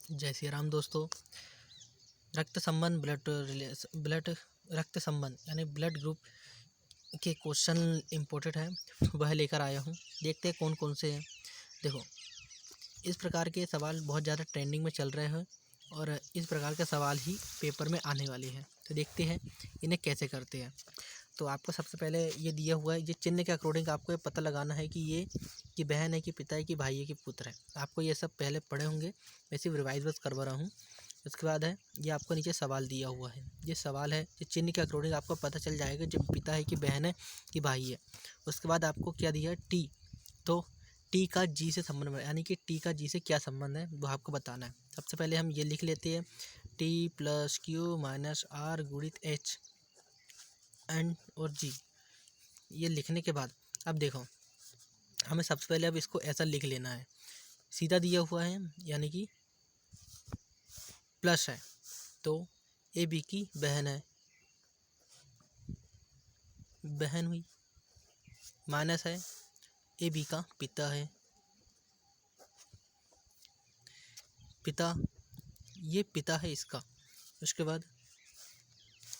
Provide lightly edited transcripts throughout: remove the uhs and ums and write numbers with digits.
जय श्री राम दोस्तों। रक्त संबंध ब्लड रक्त संबंध यानी ब्लड ग्रुप के क्वेश्चन इम्पोर्टेंट है, वह लेकर आया हूँ। देखते हैं कौन कौन से हैं। देखो, इस प्रकार के सवाल बहुत ज़्यादा ट्रेंडिंग में चल रहे हैं और इस प्रकार के सवाल ही पेपर में आने वाले हैं। तो देखते हैं इन्हें कैसे करते हैं। तो आपको सबसे पहले ये दिया हुआ है, ये चिन्ह के अकॉर्डिंग आपको ये पता लगाना है कि ये कि बहन है कि पिता है कि भाई है कि पुत्र है। आपको ये सब पहले पढ़े होंगे, मैं सिर्फ रिवाइज बस करवा रहा हूँ। उसके बाद है ये आपको नीचे सवाल दिया हुआ है। ये सवाल है, ये चिन्ह के अकॉर्डिंग आपको पता चल जाएगा जब पिता है कि बहन है कि भाई है। उसके बाद आपको क्या दिया है, टी। तो टी का जी से संबंध है, यानी कि टी का जी से क्या संबंध है वो आपको बताना है। सबसे पहले हम ये लिख लेते हैं, T plus Q minus R गुणित एच एन और जी। ये लिखने के बाद अब देखो, हमें सबसे पहले अब इसको ऐसा लिख लेना है, सीधा दिया हुआ है यानी कि प्लस है तो ए बी की बहन है, बहन हुई। माइनस है ए बी का पिता है, पिता, ये पिता है इसका। उसके बाद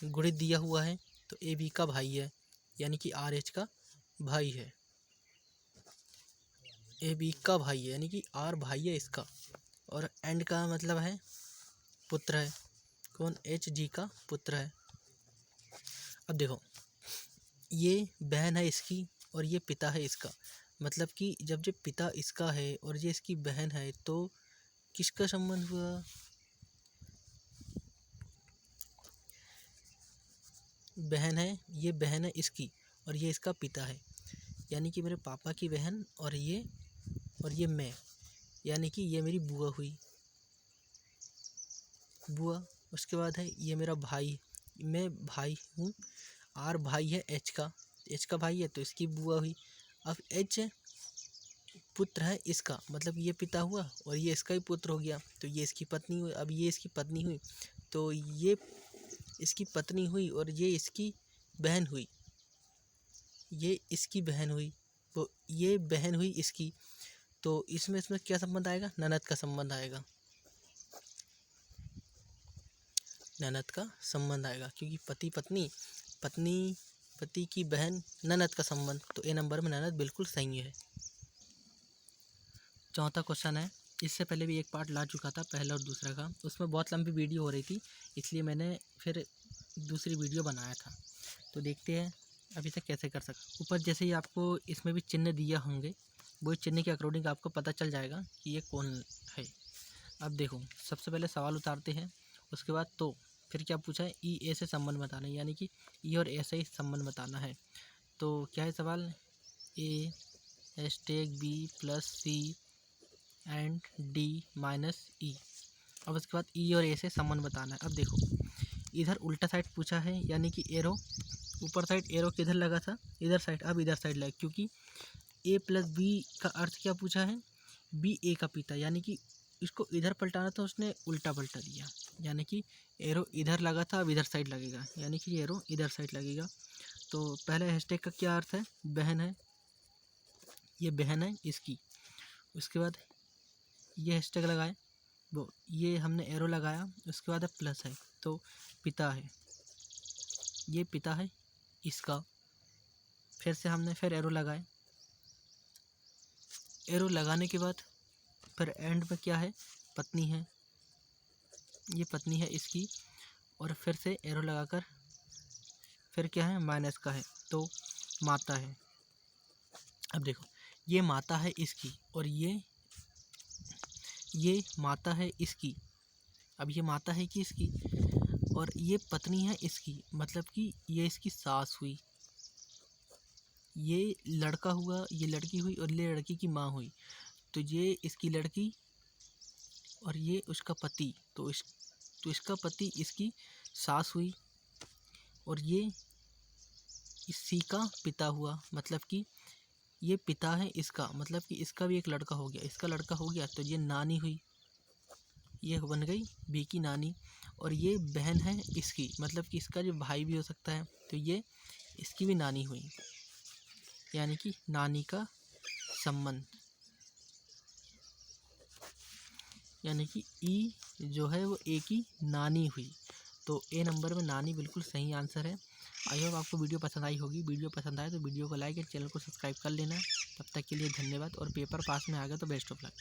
गुणित दिया हुआ है तो ए बी का भाई है, यानी कि आर एच का भाई है, ए बी का भाई है यानी कि आर भाई है इसका। और एंड का मतलब है पुत्र है, कौन, एच जी का पुत्र है। अब देखो, ये बहन है इसकी और ये पिता है इसका, मतलब कि जब ये पिता इसका है और ये इसकी बहन है तो किसका संबंध हुआ, बहन है, ये बहन है इसकी और ये इसका पिता है, यानी कि मेरे पापा की बहन और ये मैं, यानी कि ये मेरी बुआ हुई, बुआ। उसके बाद है ये मेरा भाई, मैं भाई हूँ, आर भाई है एच का भाई है तो इसकी बुआ हुई। अब एच पुत्र है इसका, मतलब ये पिता हुआ और ये इसका ही पुत्र हो गया तो ये इसकी पत्नी हुई। अब ये इसकी पत्नी हुई तो ये इसकी पत्नी हुई और ये इसकी बहन हुई, ये इसकी बहन हुई, तो ये बहन हुई इसकी। तो इसमें इसमें क्या संबंध आएगा, ननद का संबंध आएगा, ननद का संबंध आएगा, क्योंकि पति पत्नी, पत्नी पति की बहन, ननद का संबंध, तो ए नंबर में ननद बिल्कुल सही है। चौथा क्वेश्चन है, इससे पहले भी एक पार्ट ला चुका था, पहला और दूसरा का, उसमें बहुत लंबी वीडियो हो रही थी इसलिए मैंने फिर दूसरी वीडियो बनाया था। तो देखते हैं अभी तक कैसे कर सकते। ऊपर जैसे ही आपको इसमें भी चिन्ह दिया होंगे, वो चिन्ह के अकॉर्डिंग आपको पता चल जाएगा कि ये कौन है। अब देखो, सबसे पहले सवाल उतारते हैं, उसके बाद तो फिर क्या पूछा है, ई ए से संबंध बताना है, यानी कि ई और ए से ही संबंध बताना है। तो क्या है सवाल, A hashtag B plus C and D minus E. अब उसके बाद ई और ए से संबंध बताना है। अब देखो, इधर उल्टा साइड पूछा है, यानी कि एरो ऊपर साइड, एरो किधर लगा था, इधर साइड, अब इधर साइड लगा, क्योंकि ए प्लस बी का अर्थ क्या पूछा है, बी ए का पिता, यानी कि इसको इधर पलटाना था, उसने उल्टा पलटा दिया, यानी कि एरो इधर लगा था अब इधर साइड लगेगा, यानी कि एरो इधर साइड लगेगा। तो पहले हैशटैग का क्या अर्थ है, बहन है, ये बहन है इसकी। उसके बाद ये हैशटैग लगाए, वो ये हमने एरो लगाया, उसके बाद अब प्लस है तो पिता है, ये पिता है इसका। फिर से हमने फिर एरो लगाए, एरो लगाने के बाद फिर एंड में क्या है, पत्नी है, ये पत्नी है इसकी। और फिर से एरो लगाकर फिर क्या है, माइनस का है तो माता है। अब देखो, ये माता है इसकी और ये माता है इसकी। अब ये माता है कि इसकी और ये पत्नी है इसकी, मतलब कि ये इसकी सास हुई, ये लड़का हुआ, ये लड़की हुई और ये लड़की की माँ हुई। तो ये इसकी लड़की और ये उसका पति, तो इसका पति इसकी सास हुई और ये इसी का पिता हुआ, मतलब कि ये पिता है इसका, मतलब कि इसका भी एक लड़का हो गया, इसका लड़का हो गया तो ये नानी हुई, ये बन गई बी की नानी। और ये बहन है इसकी, मतलब कि इसका जो भाई भी हो सकता है, तो ये इसकी भी नानी हुई, यानी कि नानी का संबंध, यानी कि ई जो है वो ए की नानी हुई। तो ए नंबर में नानी बिल्कुल सही आंसर है। आई होप आपको वीडियो पसंद आई होगी। वीडियो पसंद आए तो वीडियो को लाइक और चैनल को सब्सक्राइब कर लेना। तब तक के लिए धन्यवाद। और पेपर पास में आ गया तो बेस्ट ऑफ लक।